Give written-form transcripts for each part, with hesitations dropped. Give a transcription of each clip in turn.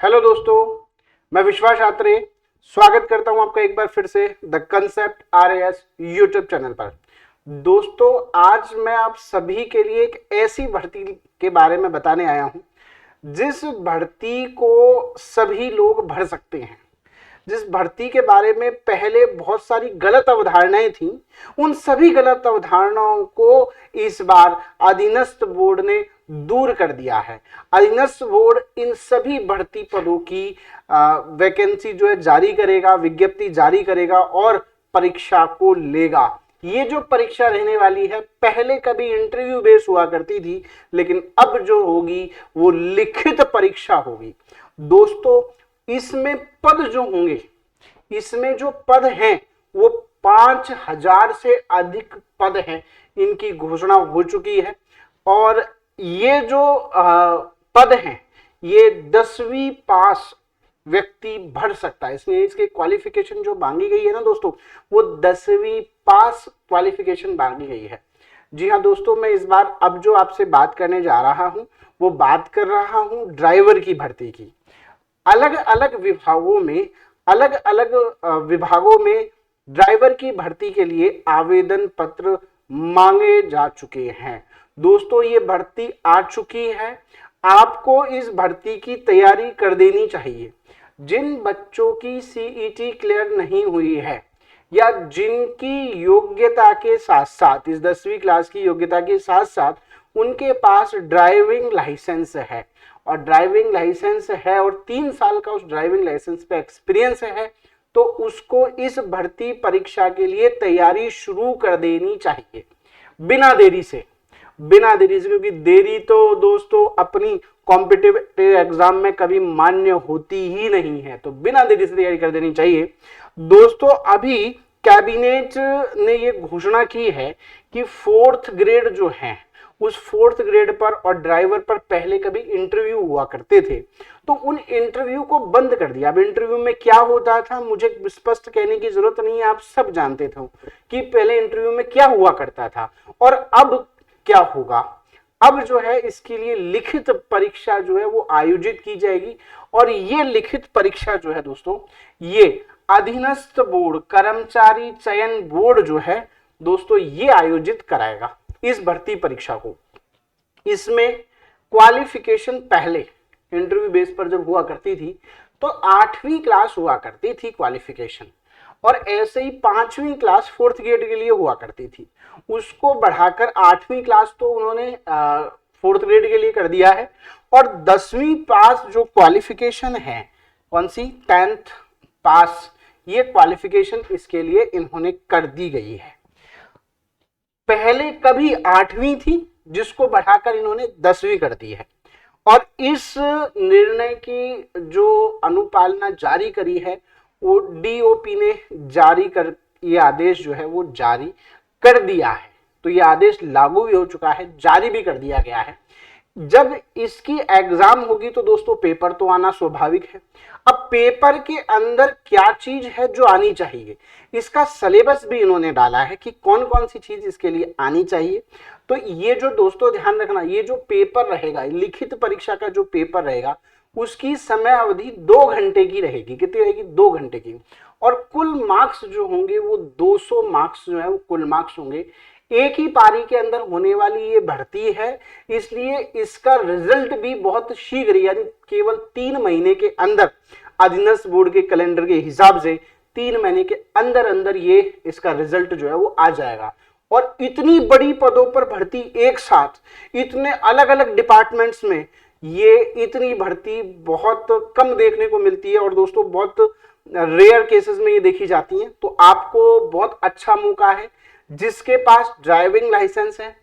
Hello दोस्तों, मैं विश्वास आत्रे स्वागत करता हूं आपका एक बार फिर से the concept RAS YouTube channel पर। दोस्तों, आज मैं आप सभी के लिए एक ऐसी भर्ती के बारे में बताने आया हूं जिस भर्ती को सभी लोग भर सकते हैं। जिस भर्ती के बारे में पहले बहुत सारी गलत अवधारणाएं थी, उन सभी गलत अवधारणाओं को इस बार अधीनस्थ बोर्ड ने दूर कर दिया है। अधीनस्थ बोर्ड इन सभी भर्ती पदों की वैकेंसी जो है जारी करेगा, विज्ञप्ति जारी करेगा और परीक्षा को लेगा। ये जो परीक्षा रहने वाली है, पहले कभी इंटरव्यू बेस हुआ करती थी, लेकिन अब जो होगी वो लिखित परीक्षा होगी। दोस्तों, इसमें पद जो होंगे, इसमें जो पद हैं वो 5000 से अधिक पद हैं। इनकी घोषणा हो चुकी है और ये जो पद हैं ये 10वीं पास व्यक्ति भर सकता है। इसमें इसके क्वालिफिकेशन जो मांगी गई है ना दोस्तों, वो 10वीं पास क्वालिफिकेशन मांगी गई है। जी हाँ दोस्तों, मैं इस बार अब जो आपसे बात करने जा रहा हूं वो बात कर रहा हूं ड्राइवर की भर्ती की। अलग अलग विभागों में ड्राइवर की भर्ती के लिए आवेदन पत्र मांगे जा चुके हैं। दोस्तों, ये भर्ती आ चुकी है, आपको इस भर्ती की तैयारी कर देनी चाहिए। जिन बच्चों की CET क्लियर नहीं हुई है या जिनकी योग्यता के साथ साथ, इस 10वीं क्लास की योग्यता के साथ साथ उनके पास ड्राइविंग लाइसेंस है और ड्राइविंग लाइसेंस है और 3 साल का उस ड्राइविंग लाइसेंस पे एक्सपीरियंस है, तो उसको इस भर्ती परीक्षा के लिए तैयारी शुरू कर देनी चाहिए बिना देरी से। क्योंकि देरी तो दोस्तों अपनी कॉम्पिटिटिव एग्जाम में कभी मान्य होती ही नहीं है, तो बिना देरी से तैयारी कर देनी चाहिए। दोस्तों, अभी कैबिनेट ने ये घोषणा की है कि 4th ग्रेड जो है, उस 4th ग्रेड पर और ड्राइवर पर पहले कभी इंटरव्यू हुआ करते थे, तो उन इंटरव्यू को बंद कर दिया। अब इंटरव्यू में क्या होता था मुझे स्पष्ट कहने की जरूरत नहीं है, आप सब जानते थे कि पहले इंटरव्यू में क्या हुआ करता था और अब क्या होगा। अब जो है इसके लिए लिखित परीक्षा जो है वो आयोजित की जाएगी और ये लिखित परीक्षा जो है दोस्तों, ये अधीनस्थ बोर्ड, कर्मचारी चयन बोर्ड जो है दोस्तों, ये आयोजित कराएगा इस भर्ती परीक्षा को। इसमें क्वालिफिकेशन पहले इंटरव्यू बेस पर जब हुआ करती थी तो 8वीं क्लास हुआ करती थी क्वालिफिकेशन, और ऐसे ही 5वीं क्लास 4th ग्रेड के लिए हुआ करती थी। उसको बढ़ाकर 8वीं क्लास तो उन्होंने 4th ग्रेड के लिए कर दिया है और 10वीं पास जो क्वालिफिकेशन है, कौन सी, 10th पास, ये क्वालिफिकेशन इसके लिए इन्होंने कर दी गई है। पहले कभी 8वीं थी जिसको बढ़ाकर इन्होंने 10वीं कर दी है और इस निर्णय की जो अनुपालना जारी करी है वो DOP ने जारी कर, ये आदेश जो है वो जारी कर दिया है। तो ये आदेश लागू भी हो चुका है, जारी भी कर दिया गया है। जब इसकी एग्जाम होगी तो दोस्तों पेपर तो आना स्वाभाविक है। अब पेपर के अंदर क्या चीज है जो आनी चाहिए, इसका सिलेबस भी इन्होंने डाला है कि कौन कौन सी चीज इसके लिए आनी चाहिए। तो ये जो दोस्तों ध्यान रखना, ये जो पेपर रहेगा, लिखित परीक्षा का जो पेपर रहेगा, उसकी समय अवधि 2 घंटे की रहेगी। कितनी रहेगी? 2 घंटे की। और कुल मार्क्स जो होंगे वो 200 मार्क्स जो है वो कुल मार्क्स होंगे। एक ही पारी के अंदर होने वाली ये भर्ती है, इसलिए इसका रिजल्ट भी बहुत शीघ्र, यानी केवल 3 महीने के अंदर, अधीनस्थ बोर्ड के कैलेंडर के हिसाब से 3 महीने के अंदर अंदर ये इसका रिजल्ट जो है वो आ जाएगा। और इतनी बड़ी पदों पर भर्ती एक साथ, इतने अलग अलग डिपार्टमेंट्स में, ये इतनी भर्ती बहुत कम देखने को मिलती है और दोस्तों बहुत रेयर केसेस में ये देखी जाती है। तो आपको बहुत अच्छा मौका है, जिसके पास ड्राइविंग लाइसेंस है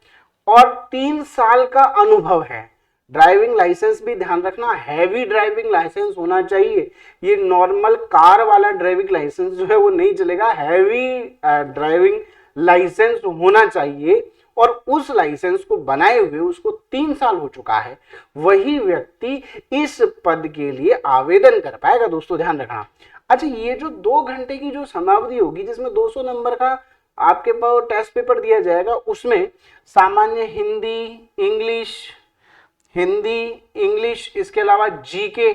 और 3 साल का अनुभव है। ड्राइविंग लाइसेंस भी ध्यान रखना, हैवी ड्राइविंग लाइसेंस होना चाहिए। ये नॉर्मल कार वाला ड्राइविंग लाइसेंस जो है वो नहीं चलेगा, हैवी ड्राइविंग लाइसेंस होना चाहिए। और उस लाइसेंस को बनाए हुए उसको 3 साल हो चुका है, वही व्यक्ति इस पद के लिए आवेदन कर पाएगा। दोस्तों ध्यान रखना। अच्छा, ये जो 2 घंटे की जो समावधि होगी, जिसमें 200 नंबर का आपके पास टेस्ट पेपर दिया जाएगा, उसमें सामान्य हिंदी, इंग्लिश, इसके अलावा GK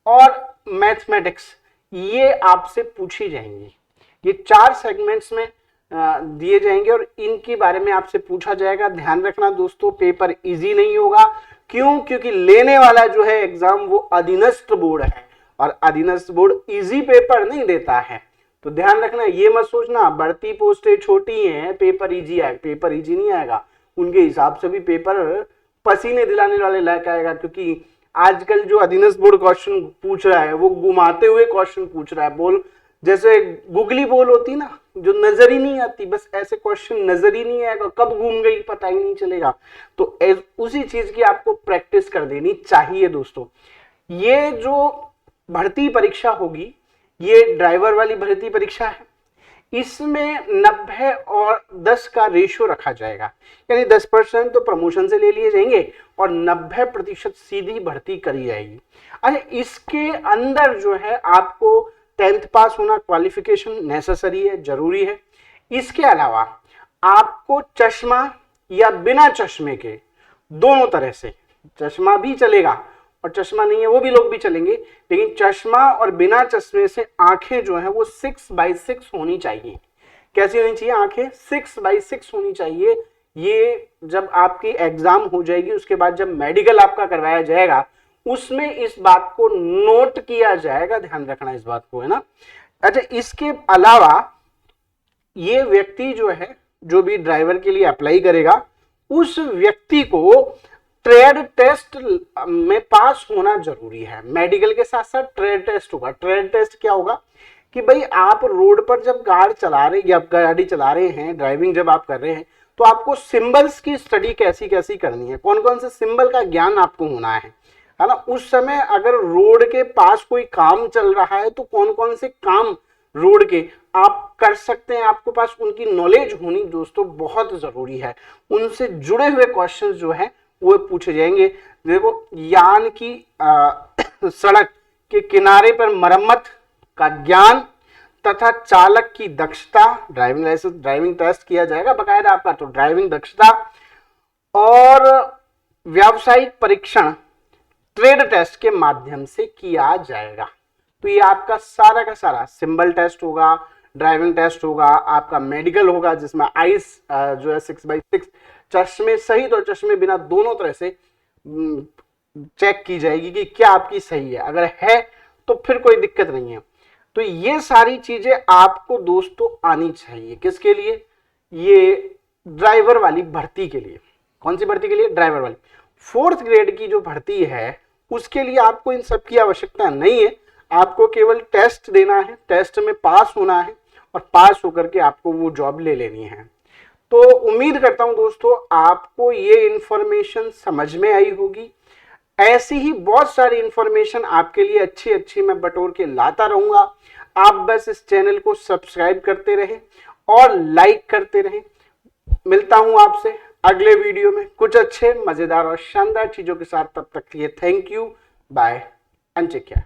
और मैथमेटिक्स, ये आपसे पूछी जाएंगी। ये 4 सेगमेंट्स में दिए जाएंगे और इनके बारे में आपसे पूछा जाएगा। ध्यान रखना दोस्तों, पेपर इजी नहीं होगा। क्यों? क्योंकि लेने वाला जो है एग्जाम वो अधीनस्थ बोर्ड है और अधीनस्थ बोर्ड इजी पेपर नहीं देता है। तो ध्यान रखना, ये मत सोचना बढ़ती पोस्टें छोटी हैं पेपर इजी आएगा, पेपर इजी नहीं आएगा। उनके हिसाब से भी पेपर पसीने दिलाने वाले लायक आएगा, क्योंकि आजकल जो अधीनस्थ बोर्ड क्वेश्चन पूछ रहा है वो घुमाते हुए क्वेश्चन पूछ रहा है। बोल जैसे गुगली बोल होती ना, जो नजर ही नहीं आती, बस ऐसे क्वेश्चन नजर ही नहीं आएगा, कब घूम गई पता ही नहीं चलेगा। तो उसी चीज की आपको प्रैक्टिस कर देनी चाहिए दोस्तों। ये जो भर्ती परीक्षा होगी, ये ड्राइवर वाली भर्ती परीक्षा है। इसमें 90 और 10 का रेशियो रखा जाएगा, यानी 10% तो प्रमोशन से ले लिए जाएंगे और 90% सीधी भर्ती करी जाएगी। अच्छा, इसके अंदर जो है आपको 10th पास होना क्वालिफिकेशन नेसेसरी है, जरूरी है। इसके अलावा आपको चश्मा या बिना चश्मे के, दोनों तरह से, चश्मा भी चलेगा और चश्मा नहीं है वो भी लोग भी चलेंगे, लेकिन चश्मा और बिना चश्मे से आंखें जो है वो 6/6 होनी चाहिए। कैसी होनी चाहिए? आंखें 6/6 होनी चाहिए। ये जब आपकी एग्जाम हो जाएगी उसके बाद जब मेडिकल आपका करवाया जाएगा उसमें इस बात को नोट किया जाएगा, ध्यान रखना इस बात को, है ना। अच्छा, इसके अलावा ये व्यक्ति जो है, जो भी ड्राइवर के लिए अप्लाई करेगा, उस व्यक्ति को ट्रेड टेस्ट में पास होना जरूरी है। मेडिकल के साथ साथ ट्रेड टेस्ट होगा। ट्रेड टेस्ट क्या होगा कि भाई आप रोड पर जब गाड़ी चला रहे या गाड़ी चला रहे हैं, ड्राइविंग जब आप कर रहे हैं, तो आपको सिंबल्स की स्टडी कैसी कैसी करनी है, कौन कौन से सिंबल का ज्ञान आपको होना है ना। उस समय अगर रोड के पास कोई काम चल रहा है तो कौन कौन से काम रोड के आप कर सकते हैं, आपके पास उनकी नॉलेज होनी दोस्तों बहुत जरूरी है। उनसे जुड़े हुए क्वेश्चंस जो है वो पूछे जाएंगे। देखो, यान की सड़क के किनारे पर मरम्मत का ज्ञान तथा चालक की दक्षता, ड्राइविंग लाइसेंस, ड्राइविंग टेस्ट किया जाएगा बकायदा आपका, तो ड्राइविंग दक्षता और व्यावसायिक परीक्षण ट्रेड टेस्ट के माध्यम से किया जाएगा। तो ये आपका सारा का सारा सिंबल टेस्ट होगा, ड्राइविंग टेस्ट होगा, आपका मेडिकल होगा जिसमें आइस जो है 6/6, चश्मे सहित और चश्मे बिना दोनों तरह से चेक की जाएगी कि क्या आपकी सही है। अगर है तो फिर कोई दिक्कत नहीं है। तो ये सारी चीजें आपको दोस्तों आनी चाहिए। किसके लिए? ये ड्राइवर वाली भर्ती के लिए। कौन सी भर्ती के लिए? ड्राइवर वाली। 4th ग्रेड की जो भर्ती है उसके लिए आपको इन सब की आवश्यकता नहीं है। आपको केवल टेस्ट देना है, टेस्ट में पास होना है और पास होकर के आपको वो जॉब ले लेनी है। तो उम्मीद करता हूं दोस्तों आपको ये इंफॉर्मेशन समझ में आई होगी। ऐसी ही बहुत सारी इंफॉर्मेशन आपके लिए अच्छी अच्छी मैं बटोर के लाता रहूंगा। आप बस इस चैनल को सब्सक्राइब करते रहें और लाइक करते रहें। मिलता हूं आपसे अगले वीडियो में कुछ अच्छे, मजेदार और शानदार चीजों के साथ। तब तक के लिए thank you, bye and take care.